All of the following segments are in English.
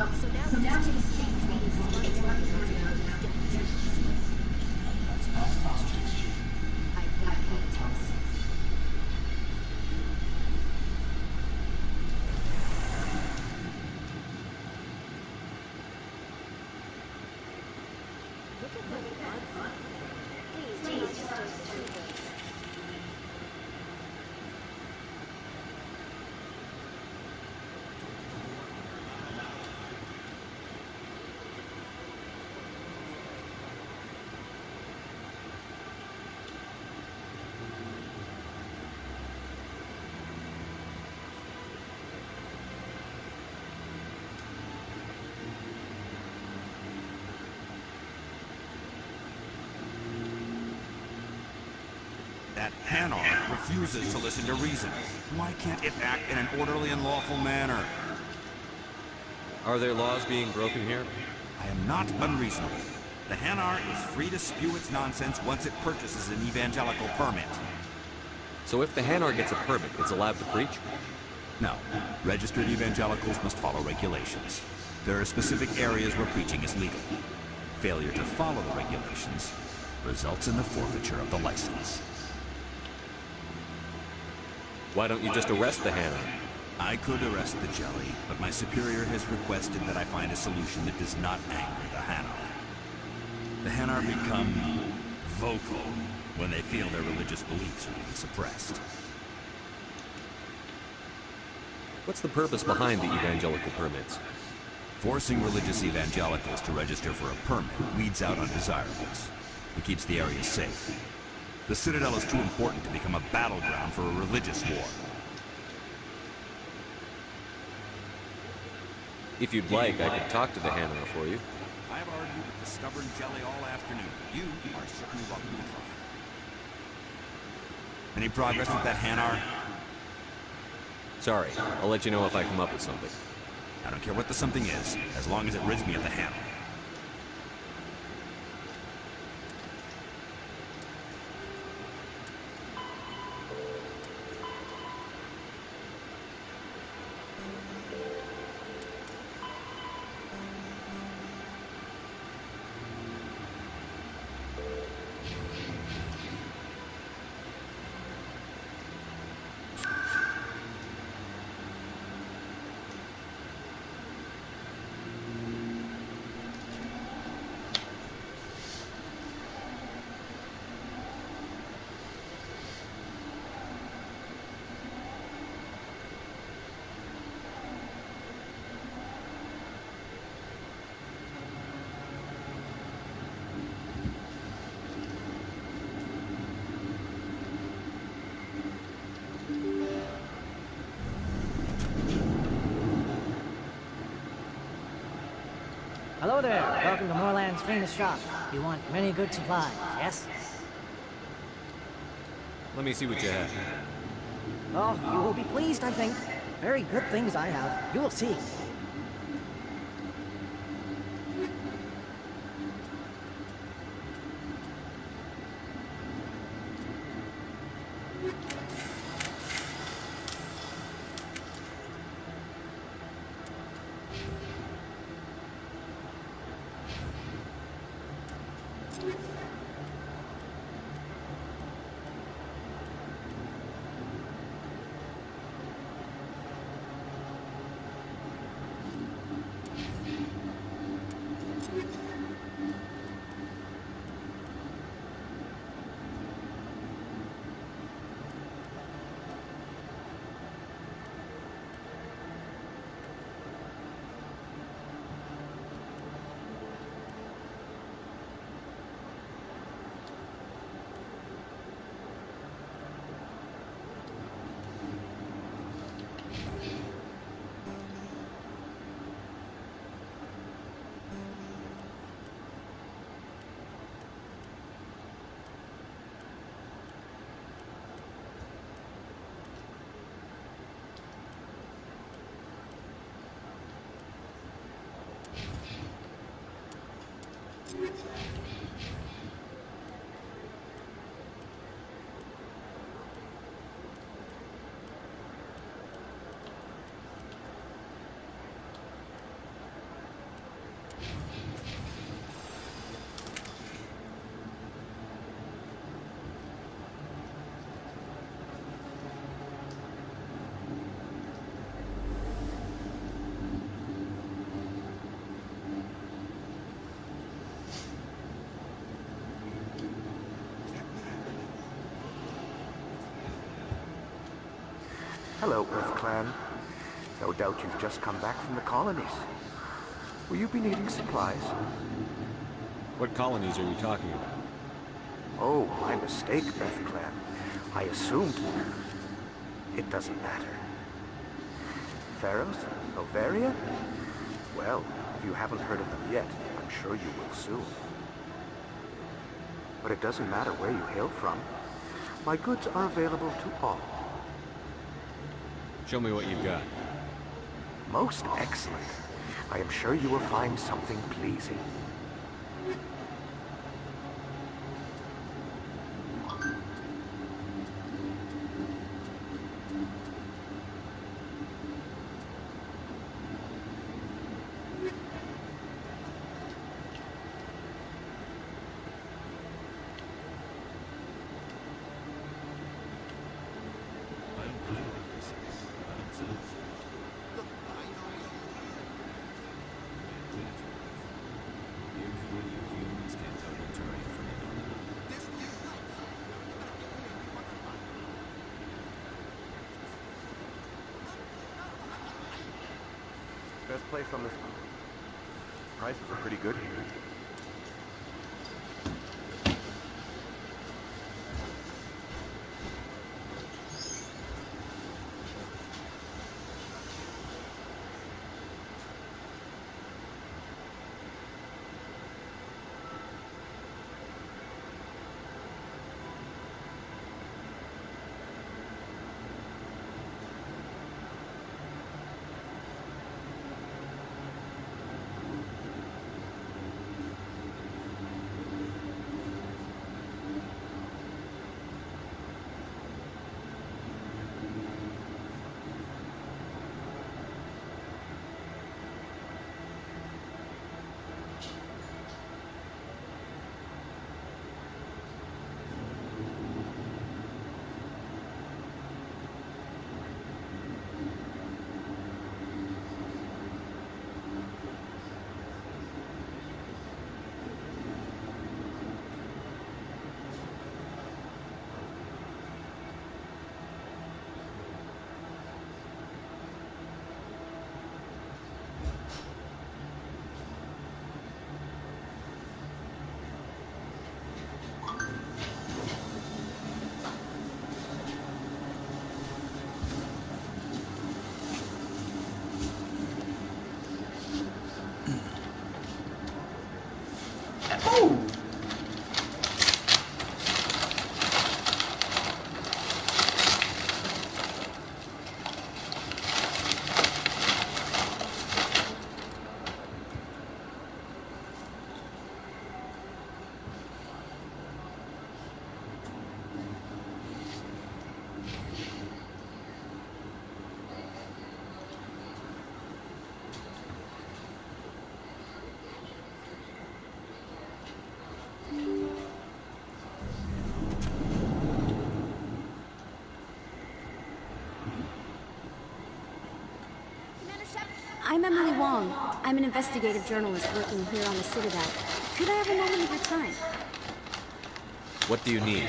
So now we just chase things while this smart target knows about these deputies. That's politics, Chief. I hate politics. Look at that mud. Please, just don't do this. That Hanar refuses to listen to reason. Why can't it act in an orderly and lawful manner? Are there laws being broken here? I am not unreasonable. The Hanar is free to spew its nonsense once it purchases an evangelical permit. So if the Hanar gets a permit, it's allowed to preach? No. Registered evangelicals must follow regulations. There are specific areas where preaching is legal. Failure to follow the regulations results in the forfeiture of the license. Why don't you just arrest the Hanar? I could arrest the jelly, but my superior has requested that I find a solution that does not anger the Hanar. The Hanar become vocal when they feel their religious beliefs are being suppressed. What's the purpose behind the evangelical permits? Forcing religious evangelicals to register for a permit weeds out undesirables. It keeps the area safe. The Citadel is too important to become a battleground for a religious war. If you'd like, I could talk to the Hanar for you. I have argued with the stubborn jelly all afternoon. You are certainly welcome to try. Any progress with that Hanar? Sorry, I'll let you know if I come up with something. I don't care what the something is, as long as it rids me of the Hanar. Hello there. Welcome to Moorland's famous shop. You want many good supplies, yes? Let me see what you have. Oh, you will be pleased, I think. Very good things I have. You will see. Hello, Earth Clan. No doubt you've just come back from the colonies. Will you be needing supplies? What colonies are you talking about? Oh, my mistake, Earth Clan. I assumed... It doesn't matter. Pharaohs? Novaria? Well, if you haven't heard of them yet, I'm sure you will soon. But it doesn't matter where you hail from. My goods are available to all. Show me what you've got. Most excellent. I am sure you will find something pleasing. Best place on this. Prices are pretty good here. I'm Emily Wong. I'm an investigative journalist working here on the Citadel. Could I have a moment of your time? What do you need?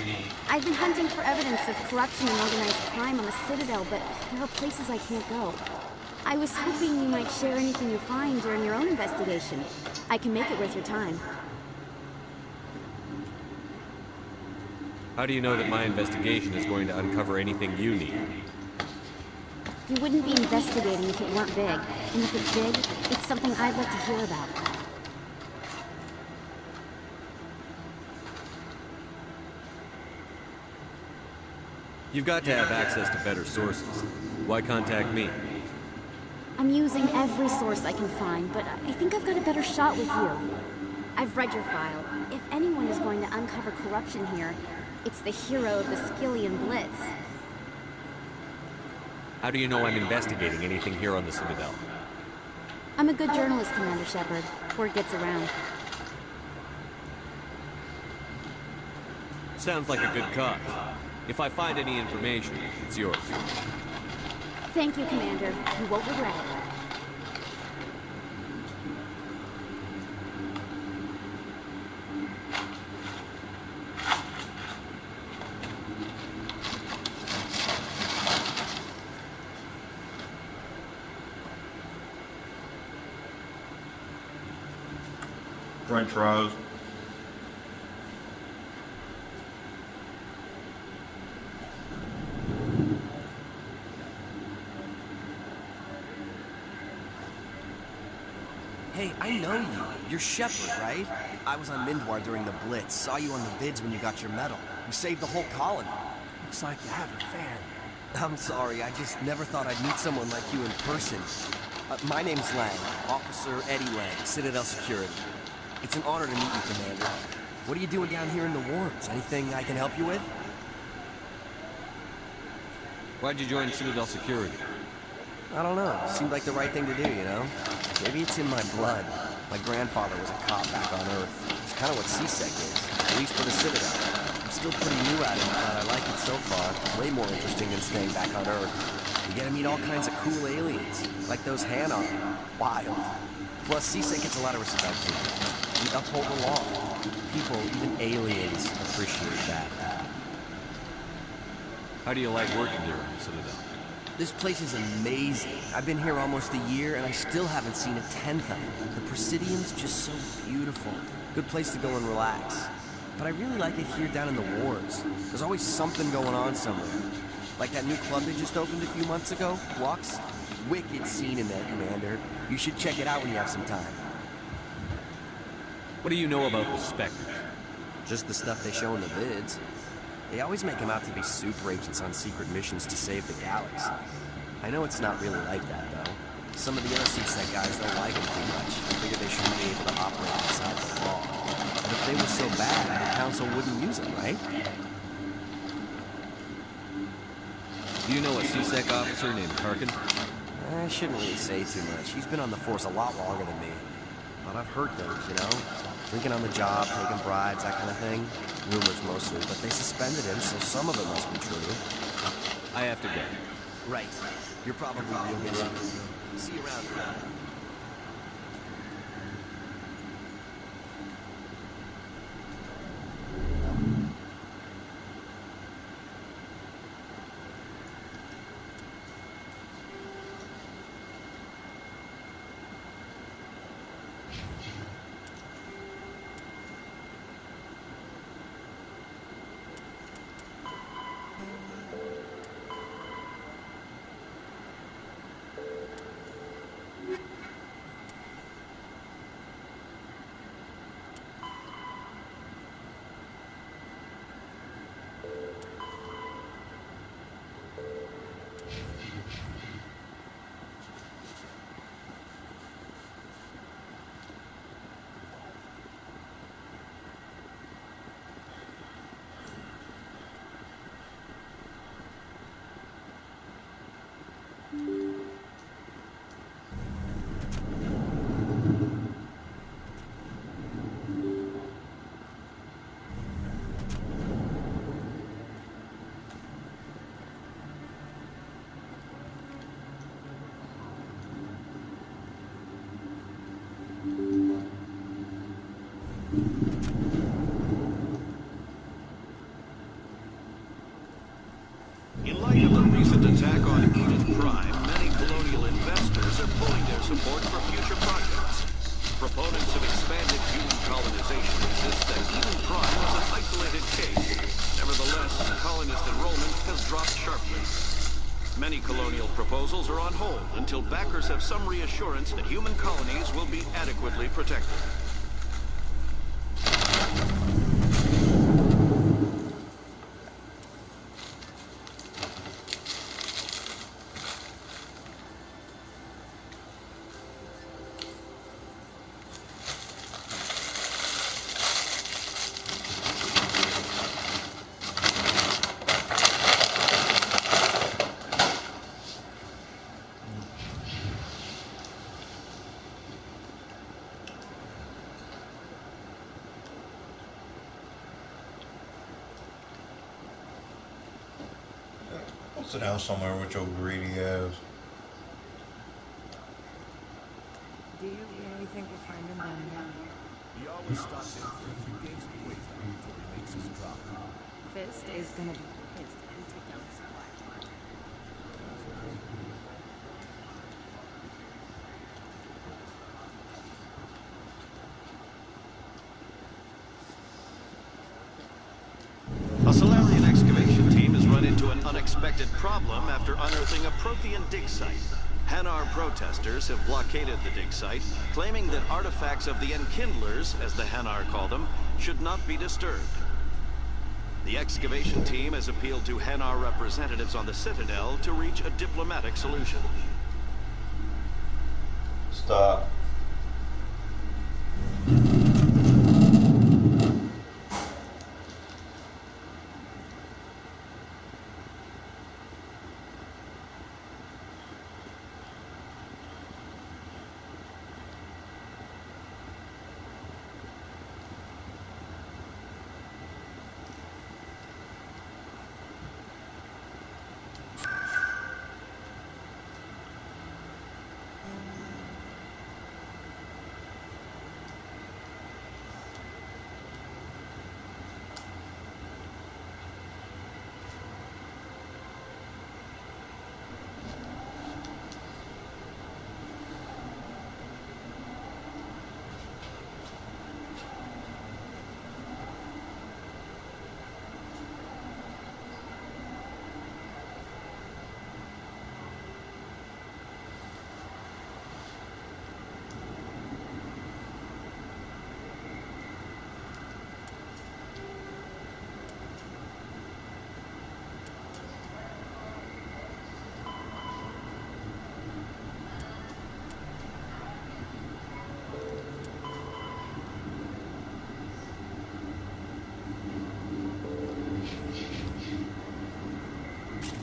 I've been hunting for evidence of corruption and organized crime on the Citadel, but there are places I can't go. I was hoping you might share anything you find during your own investigation. I can make it worth your time. How do you know that my investigation is going to uncover anything you need? You wouldn't be investigating if it weren't big. And if it's big, it's something I'd like to hear about. You've got to have access to better sources. Why contact me? I'm using every source I can find, but I think I've got a better shot with you. I've read your file. If anyone is going to uncover corruption here, it's the hero of the Skillian Blitz. How do you know I'm investigating anything here on the Citadel? I'm a good journalist, Commander Shepard. Word gets around. Sounds like a good cause. If I find any information, it's yours. Thank you, Commander. You won't regret it. French fries. Hey, I know you. You're Shepard, right? I was on Mindwar during the Blitz. Saw you on the vids when you got your medal. You saved the whole colony. Looks like you have a fan. I'm sorry, I just never thought I'd meet someone like you in person. My name's Lang, Officer Eddie Lang, Citadel Security. It's an honor to meet you, Commander. What are you doing down here in the wards? Anything I can help you with? Why'd you join Citadel Security? I don't know. Seemed like the right thing to do, you know? Maybe it's in my blood. My grandfather was a cop back on Earth. It's kind of what CSEC is, at least for the Citadel. I'm still pretty new at it, but I like it so far. Way more interesting than staying back on Earth. You get to meet all kinds of cool aliens, like those Hanar. Wild. Plus, CSEC gets a lot of respect too. We uphold the law. People, even aliens, appreciate that. How do you like working there in the Citadel? This place is amazing. I've been here almost a year, and I still haven't seen a tenth of it. The Presidium's just so beautiful. Good place to go and relax. But I really like it here down in the wards. There's always something going on somewhere. Like that new club they just opened a few months ago, Flux. Wicked scene in there, Commander. You should check it out when you have some time. What do you know about the Spectres? Just the stuff they show in the vids. They always make them out to be super agents on secret missions to save the galaxy. I know it's not really like that, though. Some of the other CSEC guys don't like them too much. Figure they shouldn't be able to operate outside the law. But if they were so bad, the Council wouldn't use them, right? Do you know a CSEC officer named Tarkin? I shouldn't really say too much. He's been on the force a lot longer than me. But I've heard things, you know? Drinking on the job, taking bribes, that kind of thing. Rumors mostly, but they suspended him, so some of it must be true. I have to go. Right. You're probably real busy. See you around, man. In light of the recent attack on Eden Prime, many colonial investors are pulling their support for future projects. Proponents of expanded human colonization insist that Eden Prime was an isolated case. Nevertheless, colonist enrollment has dropped sharply. Many colonial proposals are on hold until backers have some reassurance that human colonies will be adequately protected. Sit down somewhere with your greedy ass. Do you really think we'll find him down here? He always stops in for a few games to wait before he makes his drop. Fist is gonna be pissed if we take down the supply line. unexpected problem after unearthing a Prothean dig site. Hanar protesters have blockaded the dig site, claiming that artifacts of the Enkindlers, as the Hanar call them, should not be disturbed. The excavation team has appealed to Hanar representatives on the Citadel to reach a diplomatic solution. Stop.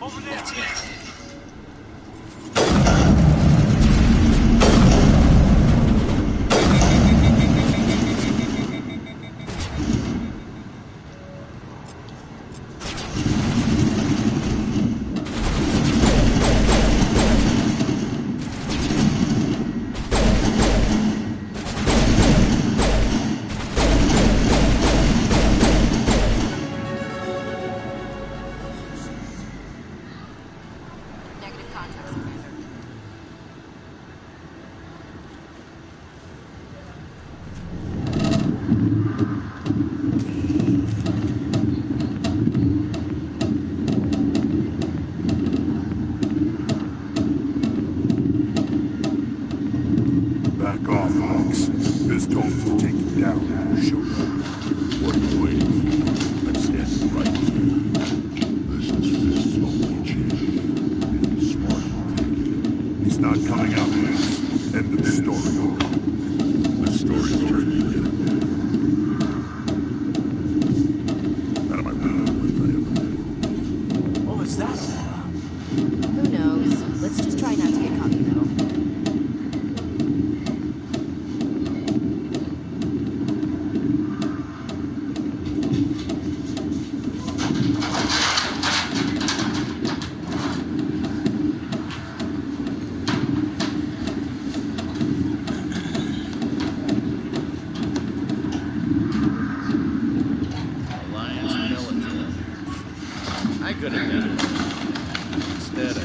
Over there! Negative contact, Commander. Back off, Alex. Biz told us to take you down when you showed up. What are you waiting for? I'm standing right here. This is Fist's only chance. If he's smart, he'll take it. He's not coming out of this. End of story. The story's just beginning. Out of my window if I ever do. What was that all about? Who knows? Let's just try not to get caught, though. Alliance military. I could have done it. Instead, I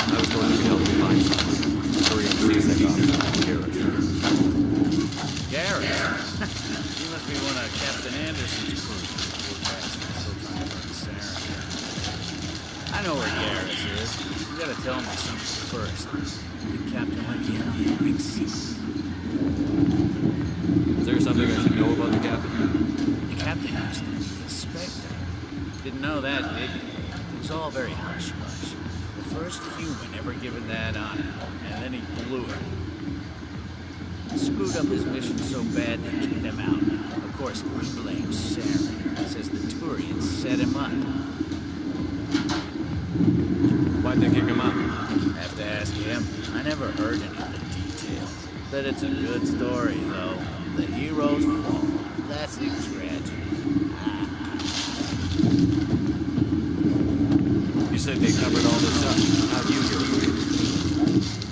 I was going to help you find something. Hurry up, please, that officer. Garrett. He must be one of Captain Anderson's crew. Poor bastard, still trying to burn Sarah. I know where Garrett is. You gotta tell me something first. The captain let you in on that big secret. Is there something I should know about the captain? The captain used to be a Spectre. Didn't know that, did you? It was all very hush-hush. The first human ever given that honor, and then he blew it. He screwed up his mission so bad they kicked him out. Of course, he blames Sarah. Says the Turians set him up. Why'd they kick him out? Have to ask him. I never heard any of the details. Bet it's a good story, though. The heroes fall. Classic tragedy. You said they covered all this up. How'd you hear about it?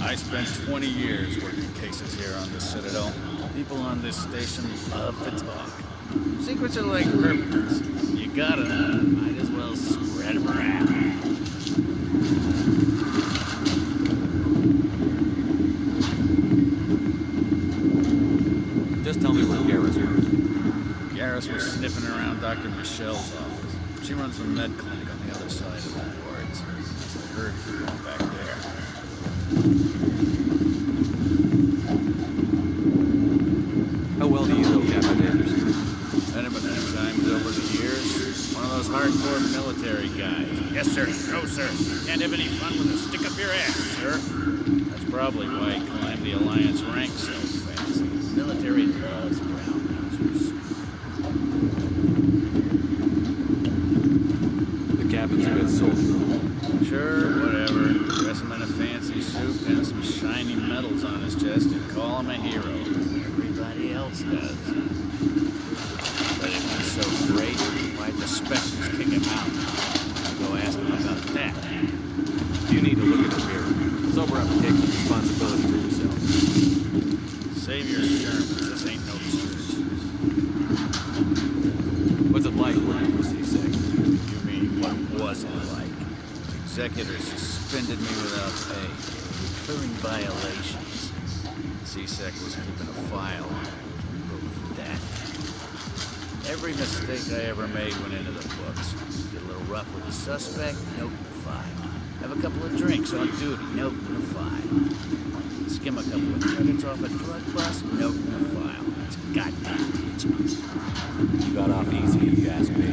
I spent 20 years working cases here on the Citadel. People on this station love to talk. Secrets are like herpes. You got them, might as well spread them around. a med clinic on the other side of the wards. I heard you going back there. How well do you know Captain Anderson? Met him a few times over the years. One of those hardcore military guys. Yes, sir. No, sir. Can't have any fun with a stick up your ass, sir. That's probably why he climbed the Alliance ranks so fast. The military loves brown nosers. The captain's a good soldier. Sure, whatever. Dress him in a fancy suit, pin some shiny medals on his chest, and call him a hero. Everybody else does. But if he's so great, why'd the Spectres kick him out? I'll go ask him about that. You need to look in the mirror. Sober up and take some responsibility for yourself. Save your sermons. This ain't no church. What's it like working for CSEC? You mean, what was it like? Executor suspended me without pay, clearing violations. CSEC was keeping a file. Prove that. Every mistake I ever made went into the books. Get a little rough with a suspect, note in the file. Have a couple of drinks on duty, note in the file. Skim a couple of credits off a drug bust, note in the file. It's goddamn bitch. You got off easy, if you ask me.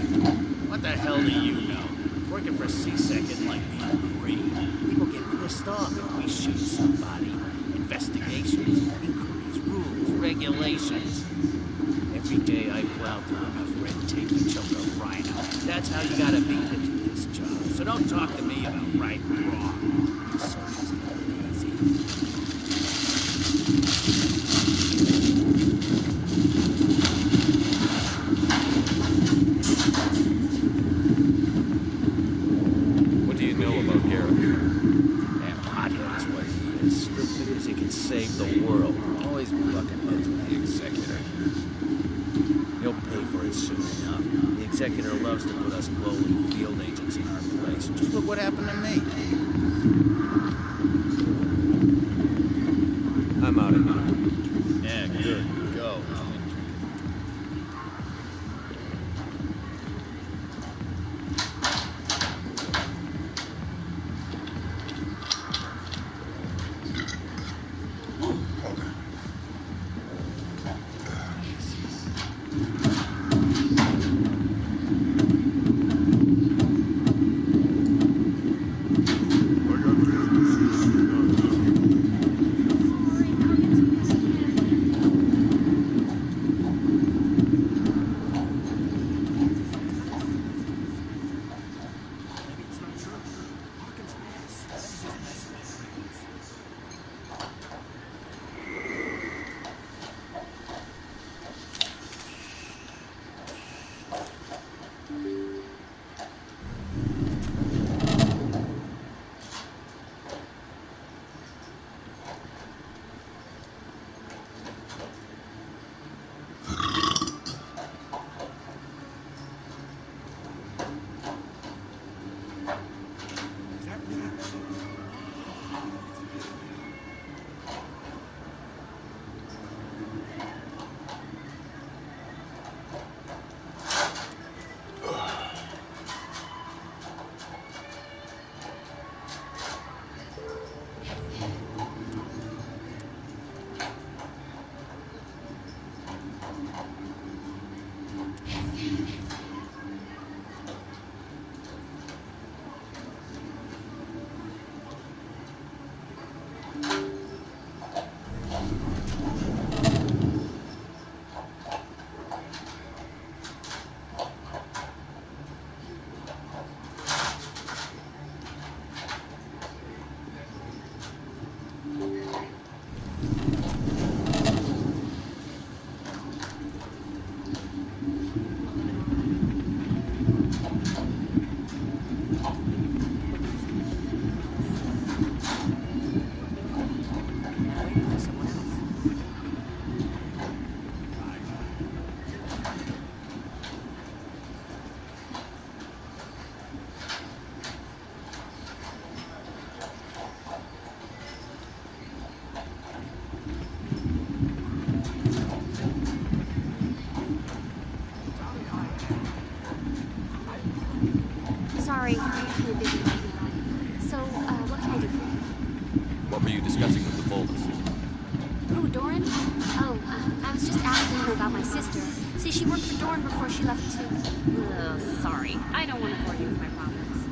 What the hell do you know? Working for CSEC isn't like being green. People get pissed off if we shoot somebody. Investigations, inquiries, rules, regulations. Every day I plow through enough red tape to choke a rhino. That's how you gotta be to do this job. So don't talk to me about right and wrong. These soldiers get lazy. What do you know about Garrett? Damn hothead is what he is. Still figures he can save the world. Always bucking heads with the executor. He'll pay for it soon enough. The executor loves to put us lowly field agents in our place. Just look what happened to me. I'm out of here. Yeah, good. Go. sorry. I'm kind of busy right now. So, what can I do for you? What were you discussing with the folders? Who, Doran? Oh, I was just asking her about my sister. See, she worked for Doran before she left too. Sorry. I don't want to bore you with my problems.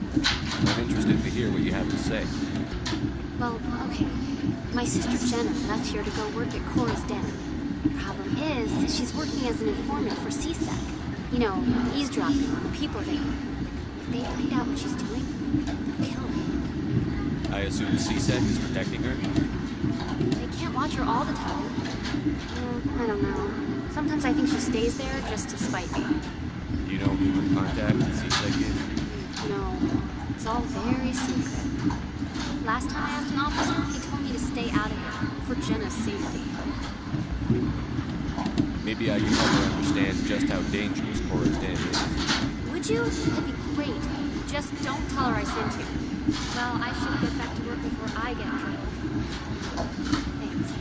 I'm interested to hear what you have to say. Well, okay. My sister Jenna left here to go work at Cora's den. Problem is, she's working as an informant for CSEC. You know, eavesdropping on the people there. If they find out what she's doing, they'll kill her. I assume CSEC is protecting her? They can't watch her all the time. I don't know. Sometimes I think she stays there just to spite me. Do you know who the contact at CSEC is? No, it's all very secret. Last time I asked an officer, he told me to stay out of it, for Jenna's safety. Maybe I can help her understand just how dangerous Cora's den is. Would you? That'd be great. Just don't tell her I sent you. Well, I should get back to work before I get in trouble. Thanks.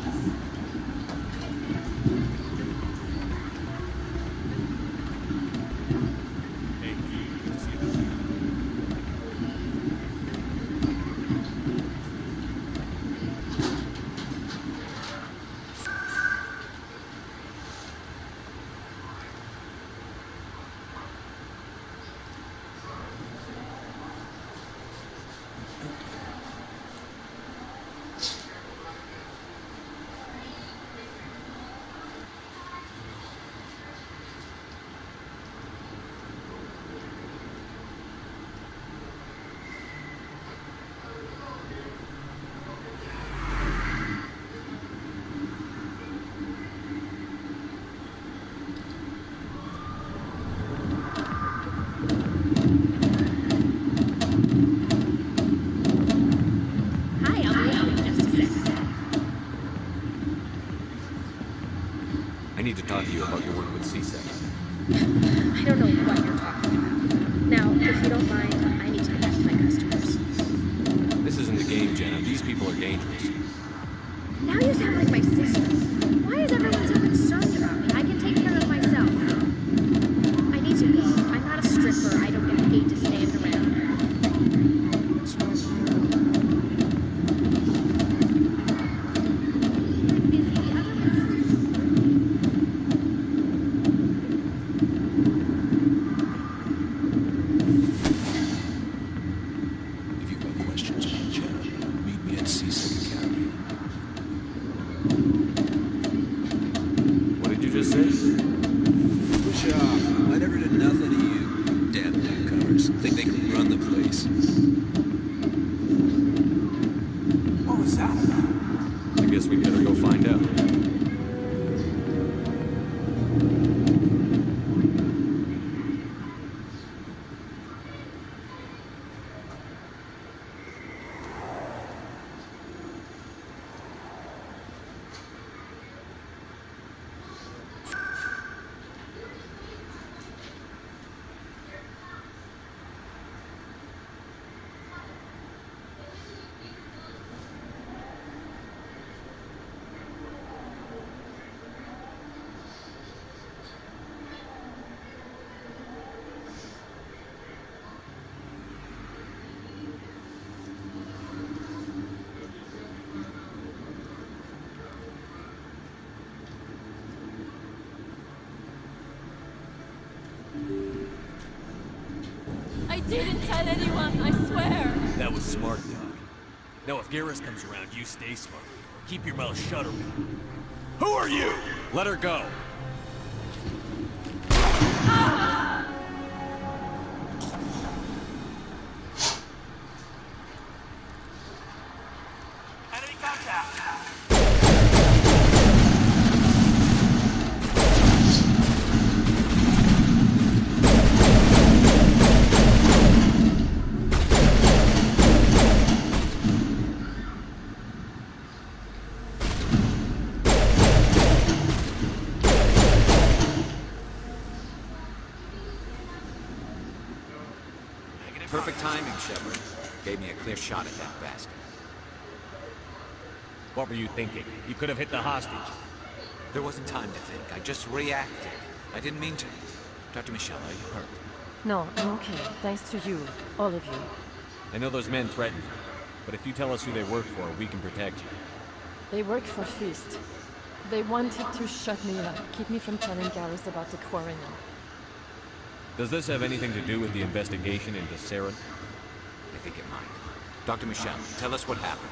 I need to talk to you about your work with CSEC. I don't know what you're talking about. Now, if you don't mind, I need to get back to my customers. This isn't a game, Jenna. These people are dangerous. Now you sound like my sister. Why is everyone so concerned about me? I can take care of myself. I need to go. I'm not a stripper. I don't get paid to stand around. If you've got questions about Jenna, meet me at CSEC Academy. What did you just say? Push off. I never did nothing to you. Damn newcomers. Think they can run the place. What was that about? I guess we better go find out. I didn't tell anyone, I swear. That was smart, Doc. Now, if Garrus comes around, you stay smart. Keep your mouth shut around. Who are you? Let her go. Enemy contact. Perfect timing, Shepard. Gave me a clear shot at that bastard. What were you thinking? You could have hit the hostage. There wasn't time to think. I just reacted. I didn't mean to. Dr. Michelle, are you hurt? No, I'm okay. Thanks to you. All of you. I know those men threatened you, but if you tell us who they work for, we can protect you. They work for Fist. They wanted to shut me up, keep me from telling Garrus about the Quarian. Does this have anything to do with the investigation into Saren? I think it might. Dr. Michelle, tell us what happened.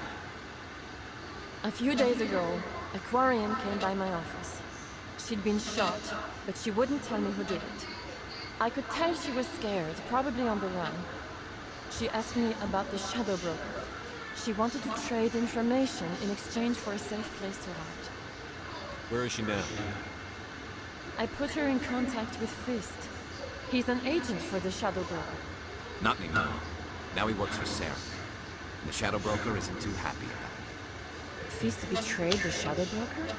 A few days ago, a Quarian came by my office. She'd been shot, but she wouldn't tell me who did it. I could tell she was scared, probably on the run. She asked me about the Shadow Broker. She wanted to trade information in exchange for a safe place to hide. Where is she now? I put her in contact with Fist. He's an agent for the Shadow Broker. Not anymore. Now he works for Saren. The Shadow Broker isn't too happy about it. Fist betrayed the Shadow Broker?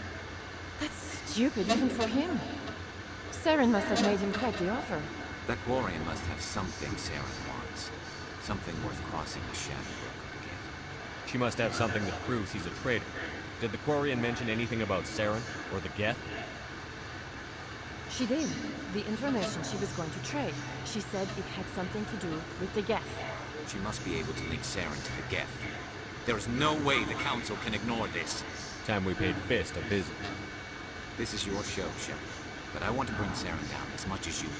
That's stupid, even for him. Saren must have made him quite the offer. That Quarian must have something Saren wants. Something worth crossing the Shadow Broker to get. She must have something that proves he's a traitor. Did the Quarian mention anything about Saren or the Geth? She did. The information she was going to trade. She said it had something to do with the Geth. She must be able to link Saren to the Geth. There is no way the Council can ignore this. Time we paid Fist a visit. This is your show, Shepard. But I want to bring Saren down as much as you do.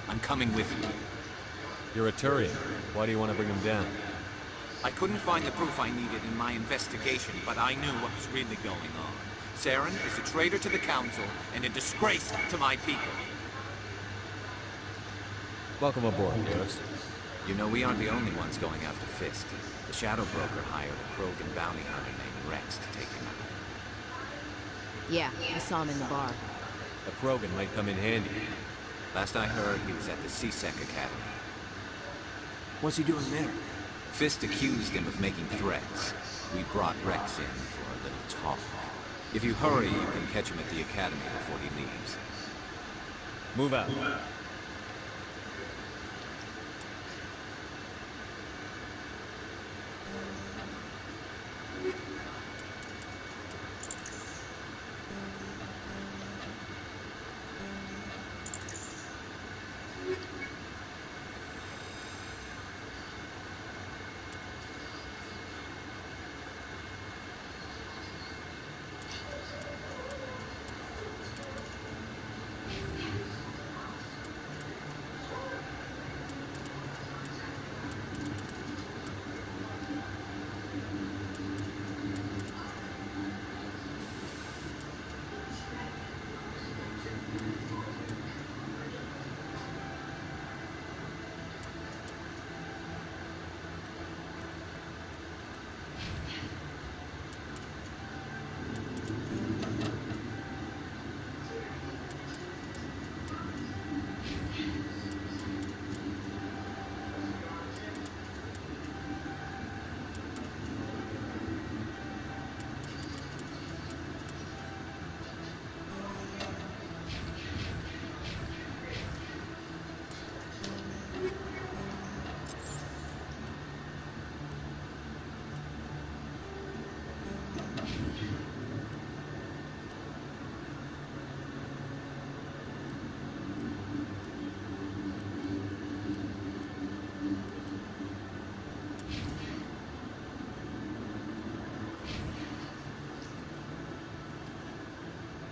I'm coming with you. You're a Turian. Why do you want to bring him down? I couldn't find the proof I needed in my investigation, but I knew what was really going on. Saren is a traitor to the Council and a disgrace to my people. Welcome aboard, Garrus. You know, we aren't the only ones going after Fist. The Shadow Broker hired a Krogan bounty hunter named Rex to take him out. Yeah, I saw him in the bar. A Krogan might come in handy. Last I heard, he was at the C-Sec Academy. What's he doing there? Fist accused him of making threats. We brought Rex in for a little talk. If you hurry, you can catch him at the Academy before he leaves. Move out.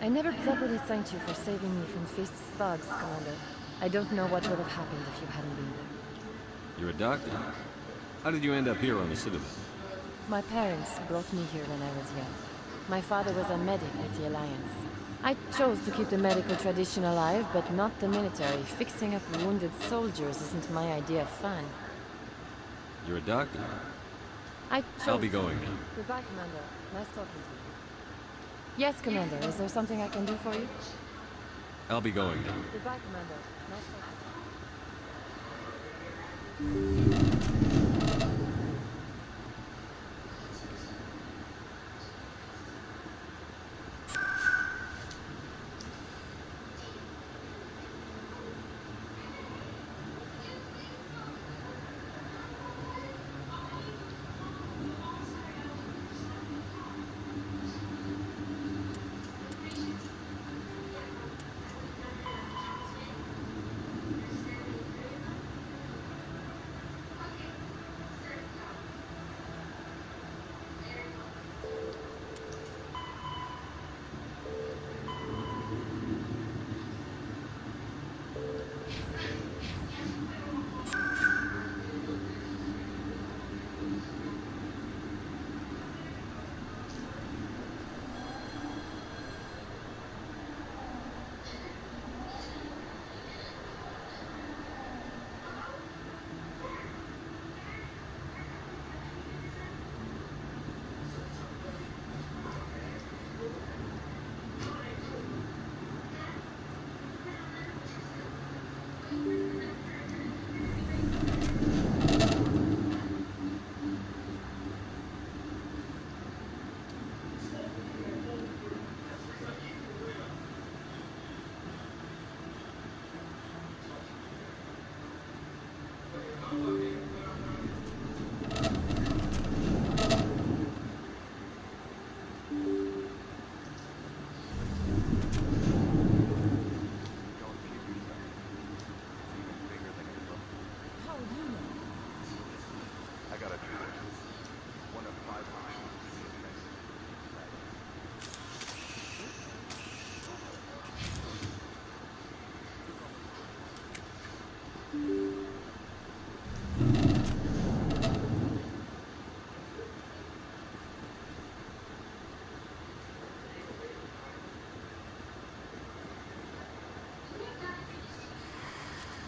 I never properly thanked you for saving me from Fist's thugs, Commander. I don't know what would have happened if you hadn't been there. You're a doctor? How did you end up here on the Citadel? My parents brought me here when I was young. My father was a medic at the Alliance. I chose to keep the medical tradition alive, but not the military. Fixing up wounded soldiers isn't my idea of fun. You're a doctor? I chose... I'll be going now. Goodbye, Commander. Nice talking to you. Yes, Commander. Is there something I can do for you? I'll be going now. Goodbye, Commander. Nice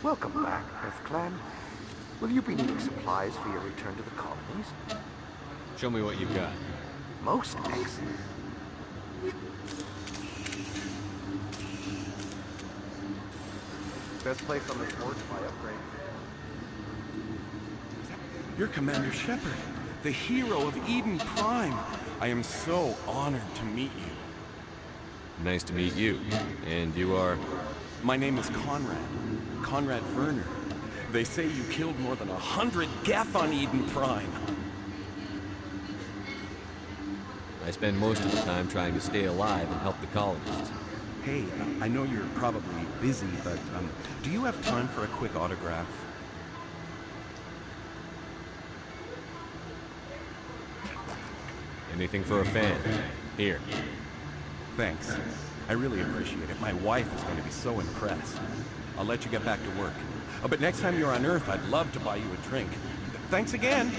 Welcome back, Earth Clan. Will you be needing supplies for your return to the colonies? Show me what you've got. Most excellent. Best place on this board to buy upgrades. You're Commander Shepard, the hero of Eden Prime. I am so honored to meet you. Nice to meet you. And you are? My name is Conrad Werner. They say you killed more than 100 Geth on Eden Prime. I spend most of the time trying to stay alive and help the colonists. Hey, I know you're probably busy, but do you have time for a quick autograph? Anything for a fan. Here. Thanks. I really appreciate it. My wife is going to be so impressed. I'll let you get back to work. But next time you're on Earth, I'd love to buy you a drink. Thanks again!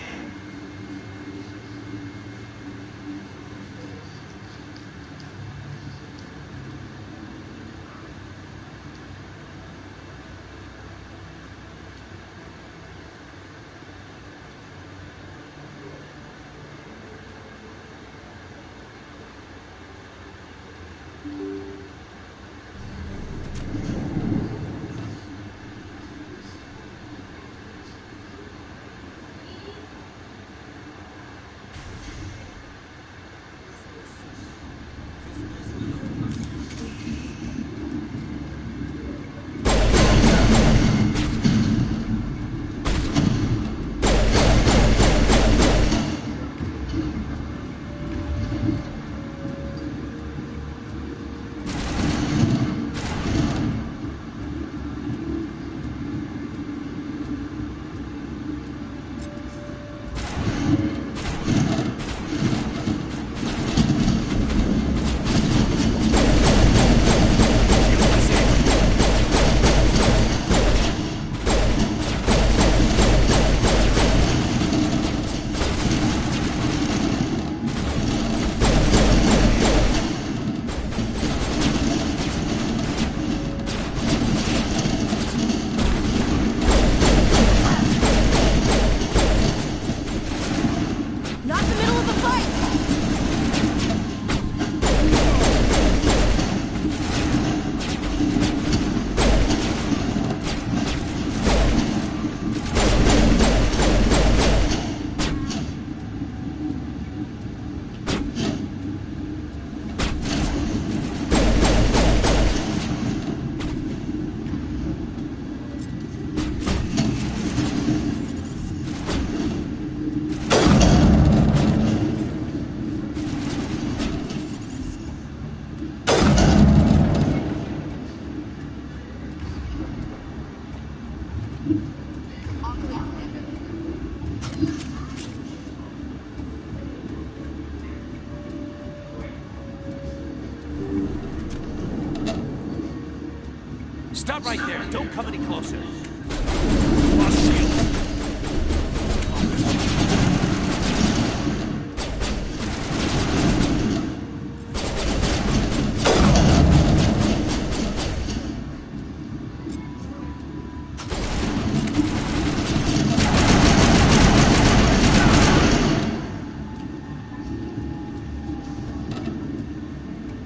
Stop right there. Don't come any closer.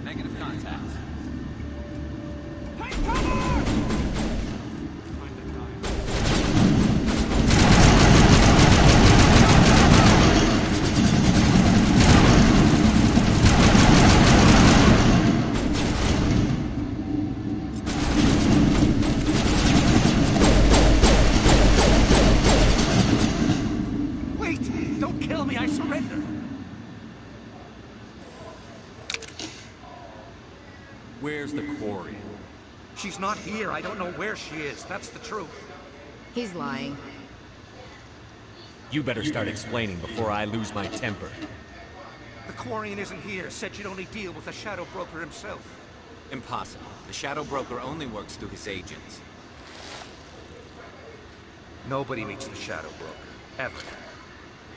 Negative contact. Wait! Don't kill me! I surrender! Where's the quarry? She's not here. I don't know where she is. That's the truth. He's lying. You better start explaining before I lose my temper. The Quarian isn't here. Said you'd only deal with the Shadow Broker himself. Impossible. The Shadow Broker only works through his agents. Nobody meets the Shadow Broker. Ever.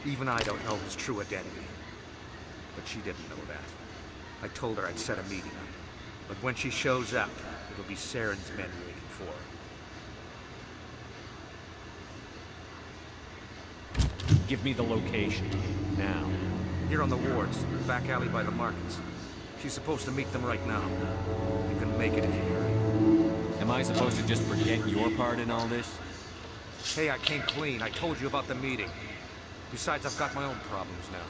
Even I don't know his true identity. But she didn't know that. I told her I'd set a meeting up. But when she shows up, it'll be Saren's men waiting for her. Give me the location. Now. Here on the wards, back alley by the markets. She's supposed to meet them right now. You can make it if you hurry. Am I supposed to just forget your part in all this? Hey, I came clean. I told you about the meeting. Besides, I've got my own problems now.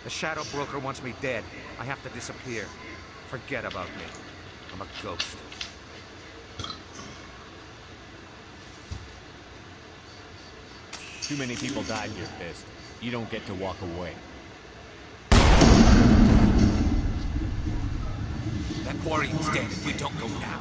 The Shadow Broker wants me dead. I have to disappear. Forget about me. I'm a ghost. Too many people died here, Fist. You don't get to walk away. That Quarian's dead if we don't go now.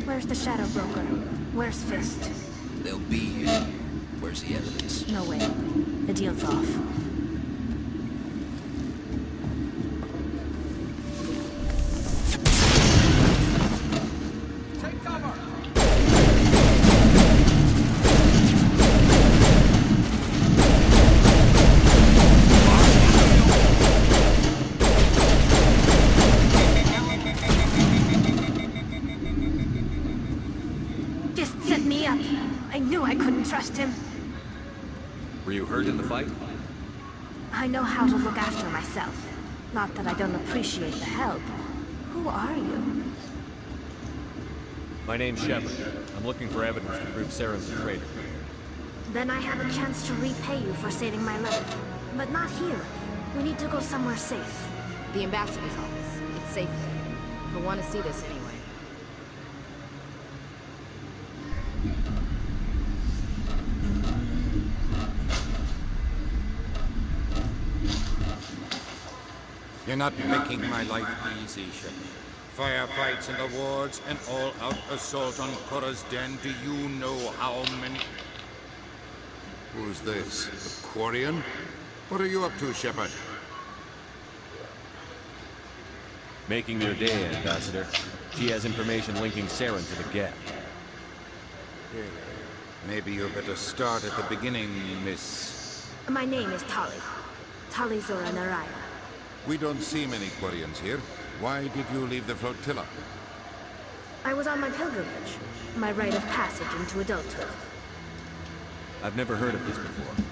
Where's the Shadow Broker? Where's Fist? They'll be here. Where's the evidence? No way. The deal's off. Take cover! I knew I couldn't trust him. Were you hurt in the fight? I know how to look after myself. Not that I don't appreciate the help. Who are you? My name's Shepard. I'm looking for evidence to prove Saren's a traitor. Then I have a chance to repay you for saving my life. But not here. We need to go somewhere safe. The ambassador's office. It's safe there. He'll want to see this anyway. You're not making my life easy, Shepard. Firefights in the wards, an all-out assault on Korra's den. Do you know how many... Who's this? The Quarian? What are you up to, Shepard? Making your day, Ambassador. She has information linking Saren to the Geth. Maybe you better start at the beginning, Miss... My name is Tali. Tali Zora Naraya. We don't see many Quarians here. Why did you leave the flotilla? I was on my pilgrimage. My rite of passage into adulthood. I've never heard of this before.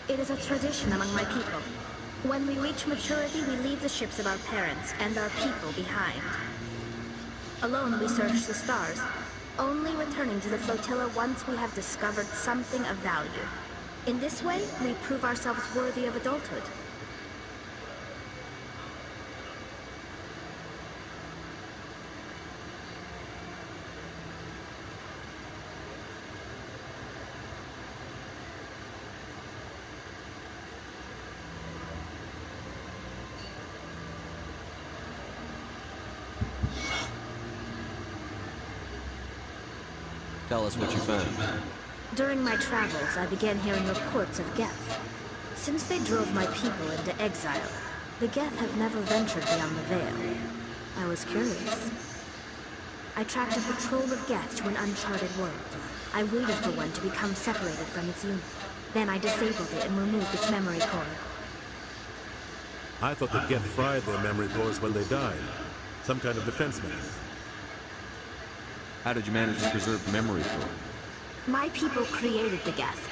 It is a tradition among my people. When we reach maturity, we leave the ships of our parents and our people behind. Alone, we search the stars, only returning to the flotilla once we have discovered something of value. In this way, we prove ourselves worthy of adulthood. Tell us what you found. During my travels, I began hearing reports of Geth. Since they drove my people into exile, the Geth have never ventured beyond the Veil. I was curious. I tracked a patrol of Geth to an uncharted world. I waited for one to become separated from its unit. Then I disabled it and removed its memory core. I thought the Geth fried their memory cores when they died. Some kind of defense mechanism. How did you manage to preserve the memory core? My people created the Geth.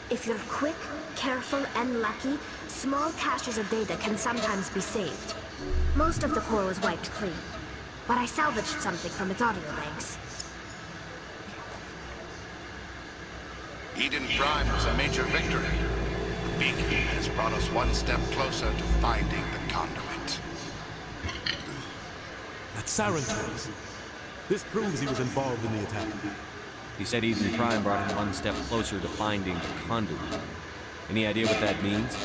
If you're quick, careful, and lucky, small caches of data can sometimes be saved. Most of the core was wiped clean, but I salvaged something from its audio banks. Eden Prime was a major victory. The beacon has brought us one step closer to finding the conduit. That's Saren toys. This proves he was involved in the attack. He said Eden Prime brought him one step closer to finding the conduit. Any idea what that means?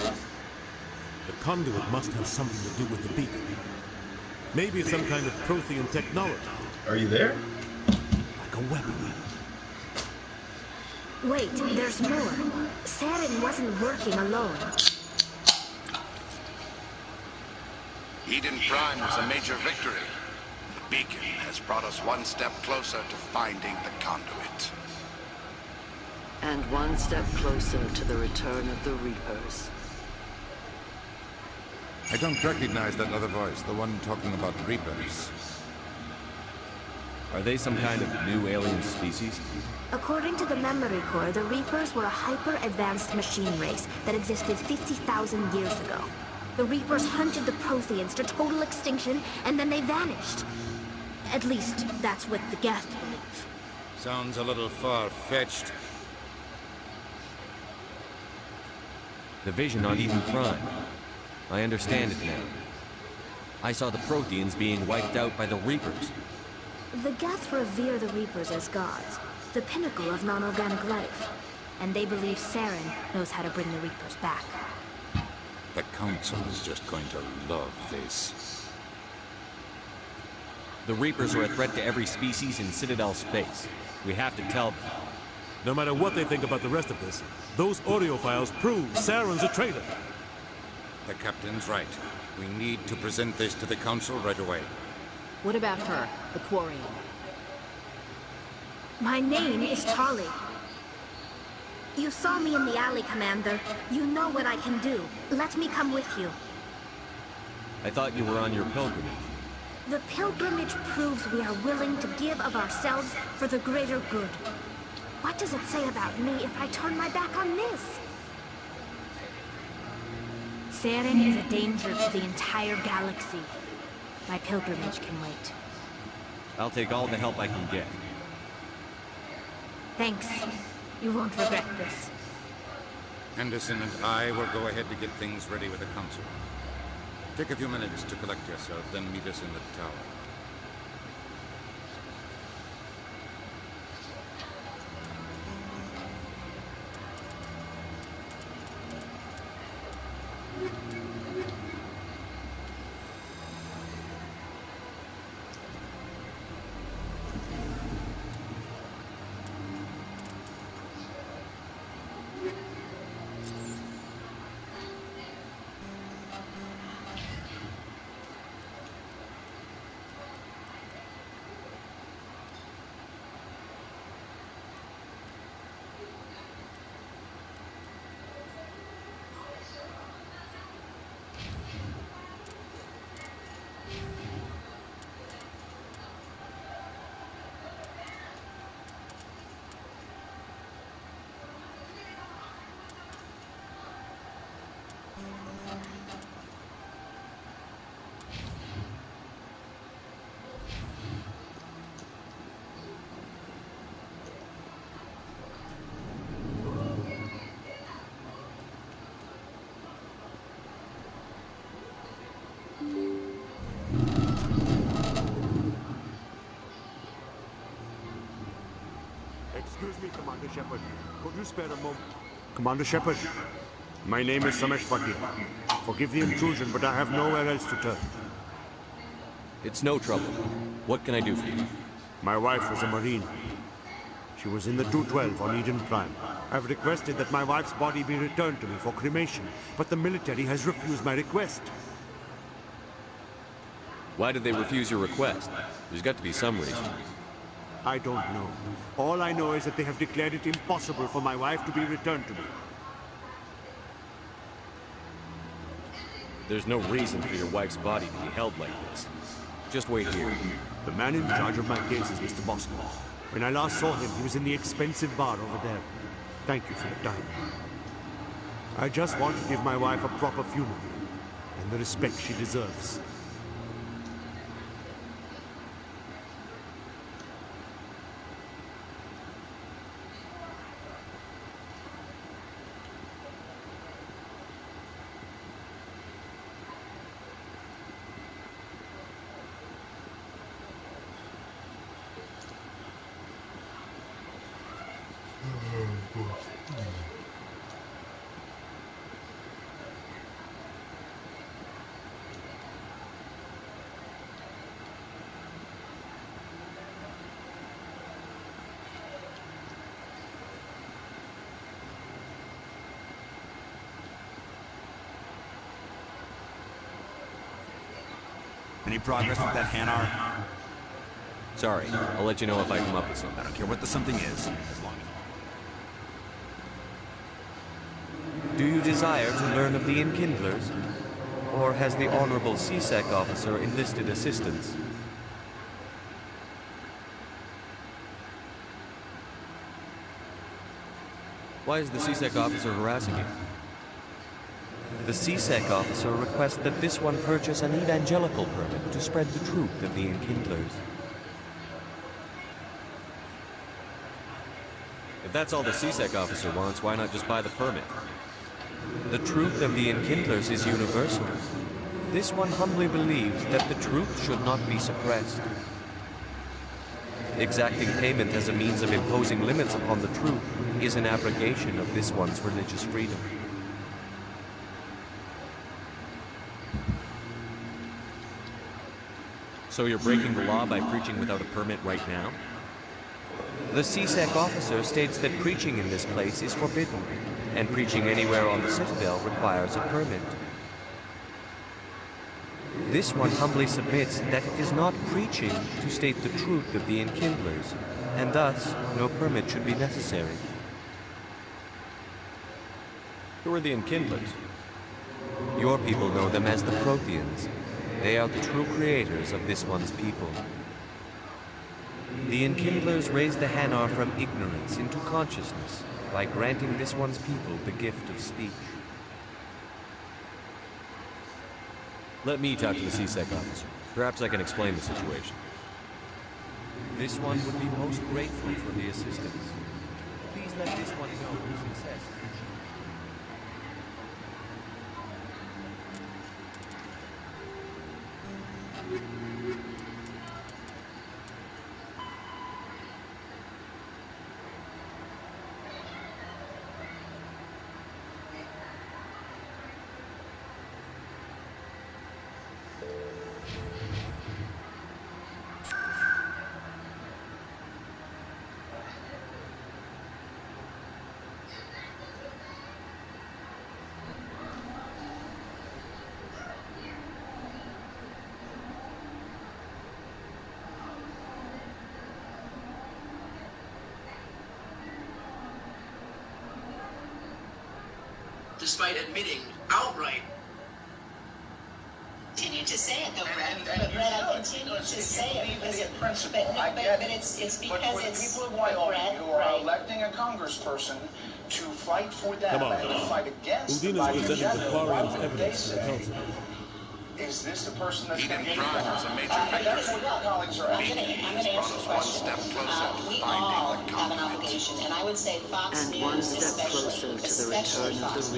The conduit must have something to do with the beacon. Maybe it's some kind of Prothean technology. Are you there? Like a weapon. Wait, there's more. Saren wasn't working alone. Eden Prime was a major victory. The beacon has brought us one step closer to finding the conduit. And one step closer to the return of the Reapers. I don't recognize that other voice, the one talking about Reapers. Are they some kind of new alien species? According to the memory core, the Reapers were a hyper-advanced machine race that existed 50,000 years ago. The Reapers hunted the Protheans to total extinction, and then they vanished. At least, that's what the Geth believe. Sounds a little far-fetched. The vision on Eden Prime. I understand it now. I saw the Protheans being wiped out by the Reapers. The Geth revere the Reapers as gods, the pinnacle of non-organic life. And they believe Saren knows how to bring the Reapers back. The Council is just going to love this. The Reapers are a threat to every species in Citadel space. We have to tell them. No matter what they think about the rest of this, those audio files prove Saren's a traitor. The Captain's right. We need to present this to the Council right away. What about her, the Quarian? My name is Tali. You saw me in the alley, Commander. You know what I can do. Let me come with you. I thought you were on your pilgrimage. The pilgrimage proves we are willing to give of ourselves for the greater good. What does it say about me if I turn my back on this? Saren is a danger to the entire galaxy. My pilgrimage can wait. I'll take all the help I can get. Thanks. You won't regret this. Henderson and I will go ahead to get things ready with the Council. Take a few minutes to collect yourself, then meet us in the tower. Excuse me, Commander Shepard. Could you spare a moment? Commander Shepard, my name is Sameshpati. Forgive the intrusion, but I have nowhere else to turn. It's no trouble. What can I do for you? My wife was a Marine. She was in the 212 on Eden Prime. I've requested that my wife's body be returned to me for cremation, but the military has refused my request. Why did they refuse your request? There's got to be some reason. I don't know. All I know is that they have declared it impossible for my wife to be returned to me. There's no reason for your wife's body to be held like this. Just wait here. The man in charge of my case is Mr. Bosco. When I last saw him, he was in the expensive bar over there. Thank you for your time. I just want to give my wife a proper funeral and the respect she deserves. Any progress with that Hanar? Sorry, I'll let you know if I come up with something. I don't care what the something is, as long as... Do you desire to learn of the Enkindlers? Or has the Honorable CSEC officer enlisted assistance? Why is the CSEC officer harassing you? The CSEC officer requests that this one purchase an evangelical permit to spread the truth of the Enkindlers. If that's all the CSEC officer wants, why not just buy the permit? The truth of the Enkindlers is universal. This one humbly believes that the truth should not be suppressed. Exacting payment as a means of imposing limits upon the truth is an abrogation of this one's religious freedom. So you're breaking the law by preaching without a permit right now? The CSEC officer states that preaching in this place is forbidden, and preaching anywhere on the Citadel requires a permit. This one humbly submits that it is not preaching to state the truth of the Enkindlers, and thus no permit should be necessary. Who are the Enkindlers? Your people know them as the Protheans. They are the true creators of this one's people. The Enkindlers raised the Hanar from ignorance into consciousness by granting this one's people the gift of speech. Let me talk to the CSEC officer. Perhaps I can explain the situation. This one would be most grateful for the assistance. Please let this one know your success. Despite admitting outright. Continue to say it though, Brett. But Brett, I continue to say it because it, but it's because but for the people of Wyoming who are electing a congressperson to fight for them and to fight against the Biden agenda, why would they say, is this the person that's going to get it done? That's what your colleagues are asking. I'm going to answer the question. We all have an obligation, and I would say Fox News especially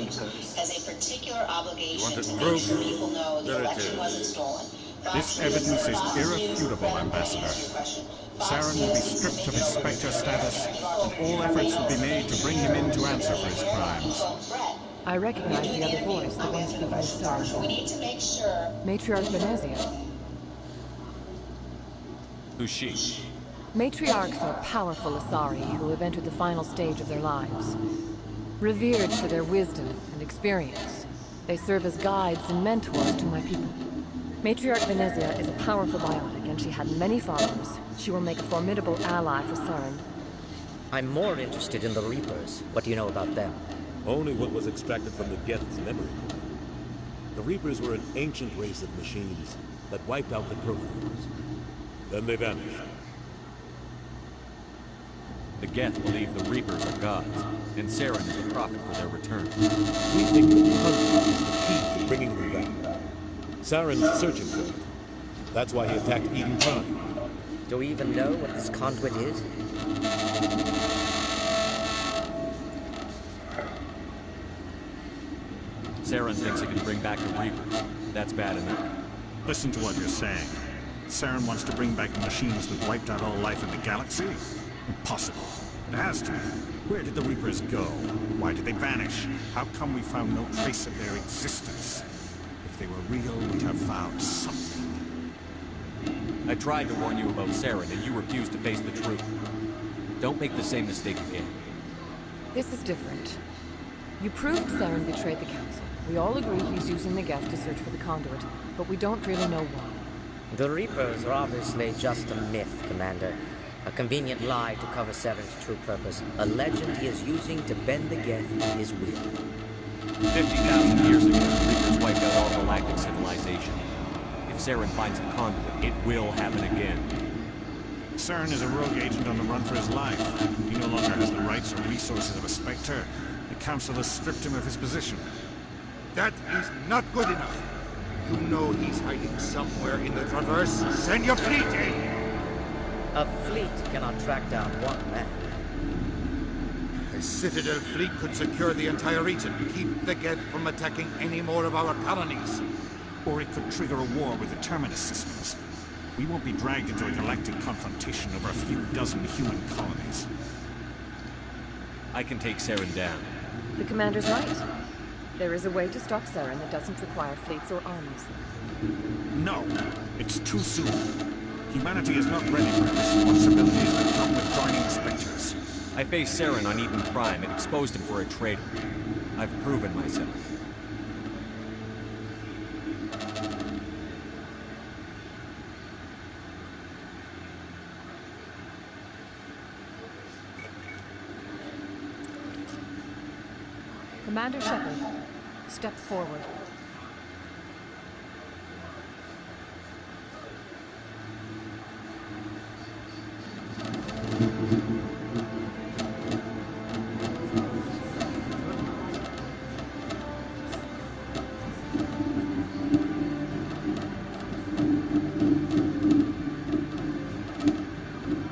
has a particular obligation to make sure people know the election wasn't stolen. This evidence is irrefutable, Ambassador. Saren will be stripped of his Spectre status, and all efforts will be made to bring him in to answer for his crimes. I recognize the other voice, the one speaking with Saren. We need to make sure. Matriarch Benezia. Who's she? Matriarchs are powerful Asari who have entered the final stage of their lives. Revered for their wisdom and experience, they serve as guides and mentors to my people. Matriarch Venezia is a powerful biotic, and she had many followers. She will make a formidable ally for Saren. I'm more interested in the Reapers. What do you know about them? Only what was extracted from the Geth's memory. The Reapers were an ancient race of machines that wiped out the Protheans. Then they vanished. The Geth believe the Reapers are gods, and Saren is the prophet for their return. We think the conduit is the key to bringing them back. Saren's searching for it. That's why he attacked Eden Prime. Do we even know what this conduit is? Saren thinks it can bring back the Reapers. That's bad enough. Listen to what you're saying. Saren wants to bring back the machines that wiped out all life in the galaxy? Impossible. It has to be. Where did the Reapers go? Why did they vanish? How come we found no trace of their existence? If they were real, we'd have found something. I tried to warn you about Saren, and you refused to face the truth. Don't make the same mistake again. This is different. You proved Saren betrayed the Council. We all agree he's using the Geth to search for the conduit, but we don't really know why. The Reapers are obviously just a myth, Commander. A convenient lie to cover Saren's true purpose. A legend he is using to bend the Geth in his will. 50,000 years ago, the Reapers wiped out all galactic civilization. If Saren finds the conduit, it will happen again. Saren is a rogue agent on the run for his life. He no longer has the rights or resources of a Spectre. The Council has stripped him of his position. That is not good enough. You know he's hiding somewhere in the Traverse. Send your fleet in! A fleet cannot track down one man. A Citadel fleet could secure the entire region, keep the Geth from attacking any more of our colonies. Or it could trigger a war with the Terminus systems. We won't be dragged into a galactic confrontation over a few dozen human colonies. I can take Saren down. The Commander's right. There is a way to stop Saren that doesn't require fleets or armies. No, it's too soon. Humanity is not ready for the responsibilities that come with joining the Spectres. I faced Saren on Eden Prime and exposed him for a traitor. I've proven myself. Commander Shepard, step forward.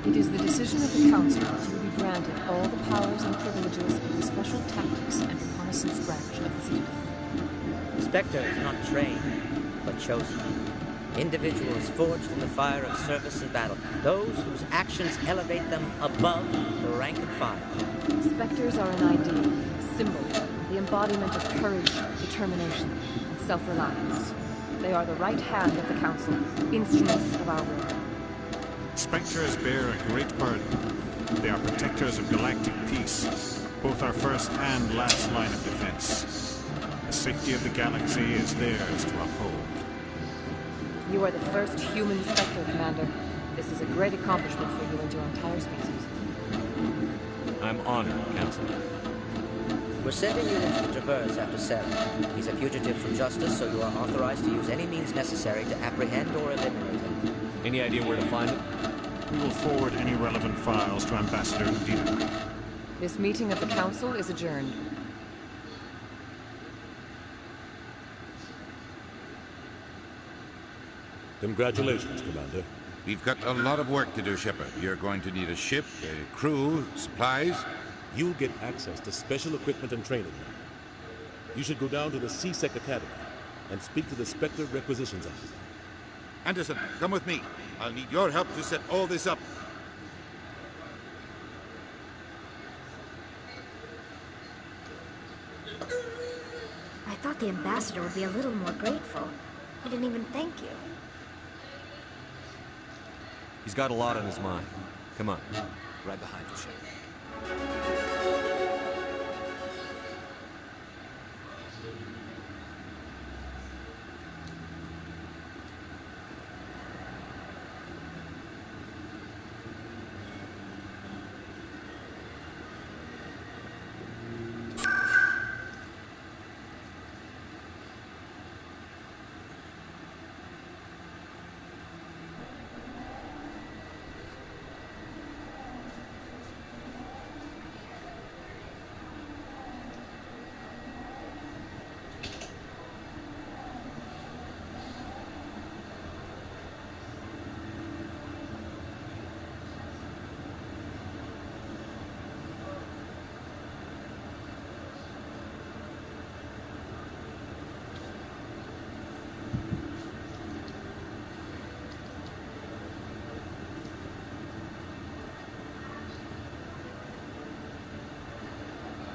It is the decision of the Council that you be granted all the powers and privileges of the Special Tactics and Reconnaissance branch of the Citadel. Spectres are not trained, but chosen. Individuals forged in the fire of service and battle. Those whose actions elevate them above the rank and file. Spectres are an ideal, a symbol, the embodiment of courage, determination, and self-reliance. They are the right hand of the Council, instruments of our work. Spectres bear a great burden. They are protectors of galactic peace, both our first and last line of defense. The safety of the galaxy is theirs to uphold. You are the first human Spectre, Commander. This is a great accomplishment for you and your entire species. I'm honored, Counselor. We're sending you into the Traverse after Saren. He's a fugitive from justice, so you are authorized to use any means necessary to apprehend or eliminate him. Any idea where to find him? We will forward any relevant files to Ambassador Udina. This meeting of the Council is adjourned. Congratulations, Commander. We've got a lot of work to do, Shepard. You're going to need a ship, a crew, supplies. You'll get access to special equipment and training. You should go down to the C-Sec Academy and speak to the Spectre Requisitions Officer. Anderson, come with me. I'll need your help to set all this up. I thought the ambassador would be a little more grateful. He didn't even thank you. He's got a lot on his mind. Come on. Right behind you, Shepard.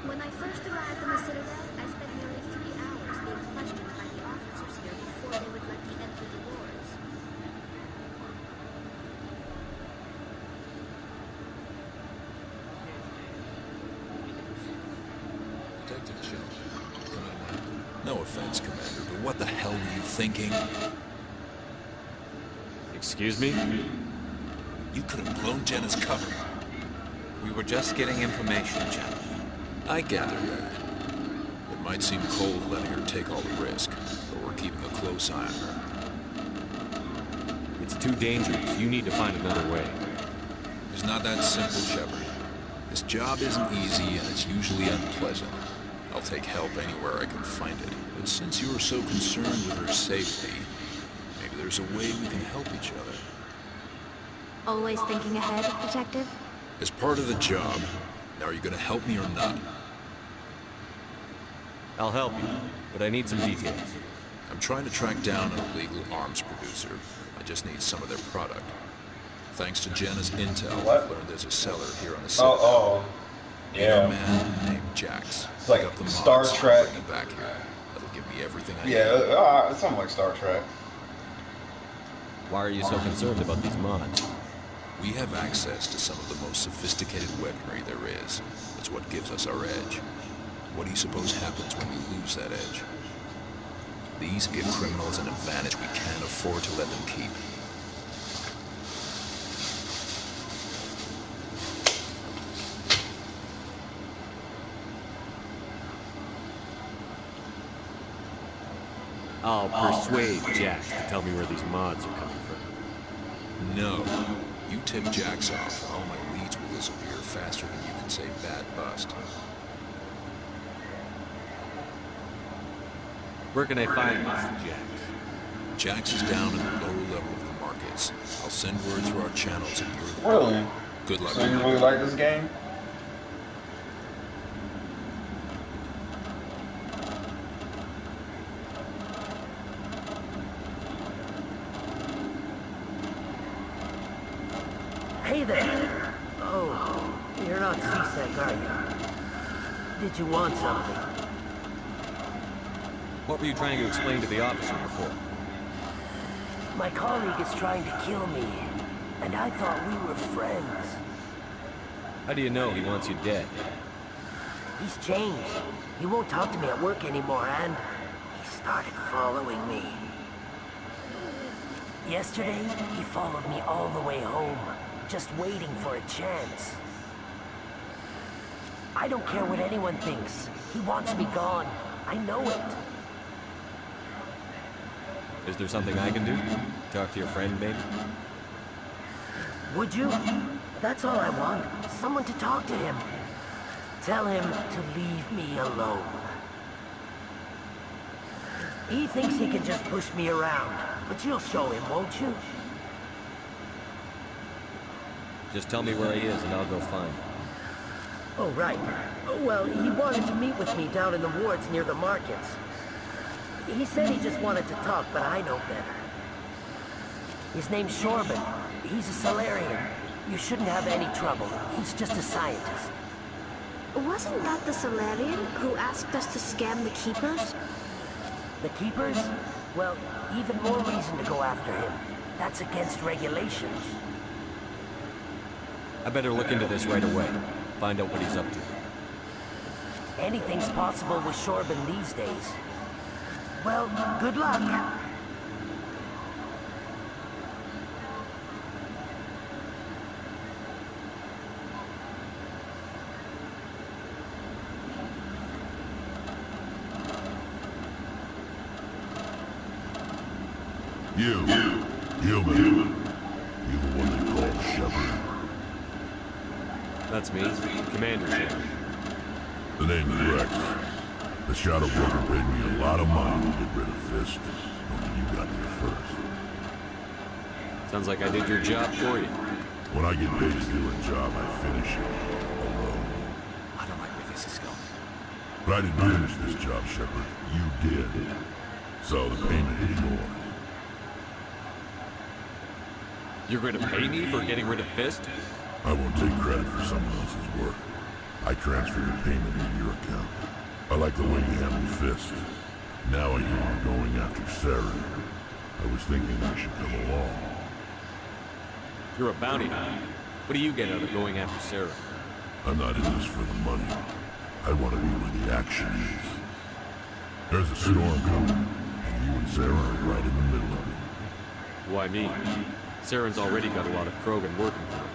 When I first arrived in the Citadel, I spent nearly 3 hours being questioned by the officers here before they would let me enter the wards. Detective Shepard. No offense, Commander, but what the hell were you thinking? Excuse me? You could have blown Jenna's cover. We were just getting information, General. I gathered that. It might seem cold letting her take all the risk, but we're keeping a close eye on her. It's too dangerous. You need to find another way. It's not that simple, Shepard. This job isn't easy, and it's usually unpleasant. I'll take help anywhere I can find it. But since you are so concerned with her safety, maybe there's a way we can help each other. Always thinking ahead, Detective? As part of the job, now are you gonna help me or not? I'll help you, but I need some details. I'm trying to track down an illegal arms producer. I just need some of their product. Thanks to Jenna's intel, I've learned there's a seller here on the Citadel. Yeah. A man named Jax. It's like up the Star mods, Trek. bring it back here. That'll give me everything I need. Yeah, it's something like Star Trek. Why are you so concerned about these mods? We have access to some of the most sophisticated weaponry there is. That's what gives us our edge. What do you suppose happens when we lose that edge? These give criminals an advantage we can't afford to let them keep. I'll persuade Jax to tell me where these mods are coming from. No. You tip Jax off, and all my leads will disappear faster than you can say bad bust. Where can I find this Jax? Jax is down in the lower level of the markets. I'll send word through our channels if you're the Really? Good luck. So you really like this game? Hey there. Oh, you're not seasick, are you? Did you want something? What were you trying to explain to the officer before? My colleague is trying to kill me, and I thought we were friends. How do you know he wants you dead? He's changed. He won't talk to me at work anymore, and he started following me. Yesterday, he followed me all the way home, just waiting for a chance. I don't care what anyone thinks. He wants me gone. I know it. Is there something I can do? Talk to your friend, maybe? Would you? That's all I want. Someone to talk to him. Tell him to leave me alone. He thinks he can just push me around, but you'll show him, won't you? Just tell me where he is and I'll go find him. Oh, right. Oh, well, he wanted to meet with me down in the wards near the markets. He said he just wanted to talk, but I know better. His name's Shorban. He's a Solarian. You shouldn't have any trouble. He's just a scientist. Wasn't that the Solarian who asked us to scam the Keepers? The Keepers? Well, even more reason to go after him. That's against regulations. I better look into this right away. Find out what he's up to. Anything's possible with Shorban these days. Well, good luck. You, human. You the one they call Shepard. That's me, Commander Shepard. The name is Rex. The Jawbreaker paid me a lot of money to get rid of Fist. Only you got there first. Sounds like I did your job for you. When I get paid to do a job, I finish it. Alone. I don't like where this is going. But I didn't finish this job, Shepard. You did. So the payment is yours. You're going to pay me for getting rid of Fist? I won't take credit for someone else's work. I transfer the payment into your account. I like the way you handle Fist. Now I hear you're going after Sarah. I was thinking I should come along. You're a bounty hunter. What do you get out of going after Sarah? I'm not in this for the money. I want to be where the action is. There's a storm coming, and you and Sarah are right in the middle of it. Why me? Saren's already got a lot of Krogan working for him.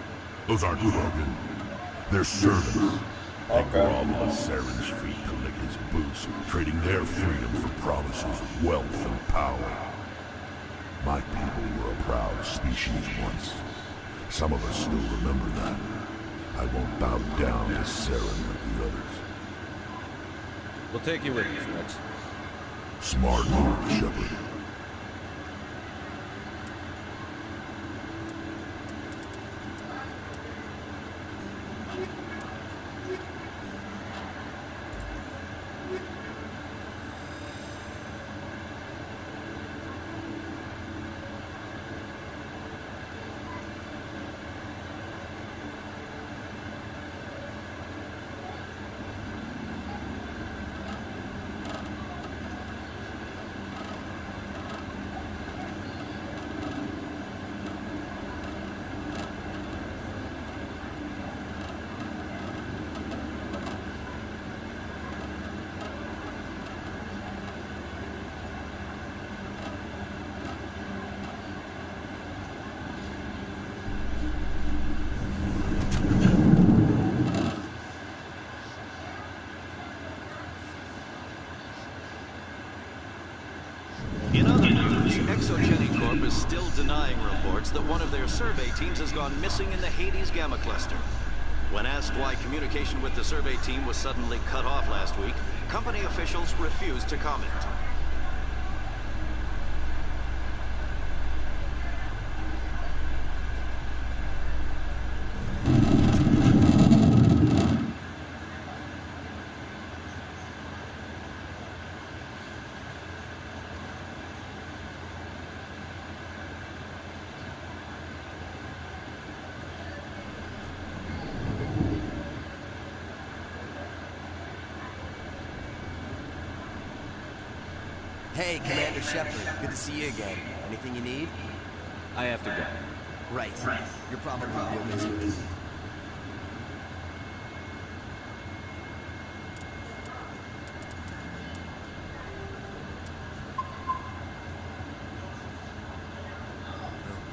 Those aren't Krogan. They're servants. They grovel at Saren's feet to lick his boots, trading their freedom for promises of wealth and power. My people were a proud species once. Some of us still remember that. I won't bow down to Saren like the others. We'll take you with us, Rex. Smart move, Shepard. Exogeny Corp is still denying reports that one of their survey teams has gone missing in the Hades Gamma Cluster. When asked why communication with the survey team was suddenly cut off last week, company officials refused to comment. Hey, Commander Shepard. Good to see you again. Anything you need? I have to go. Right. You're probably real busy.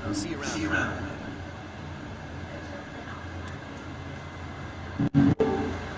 I'll see you around.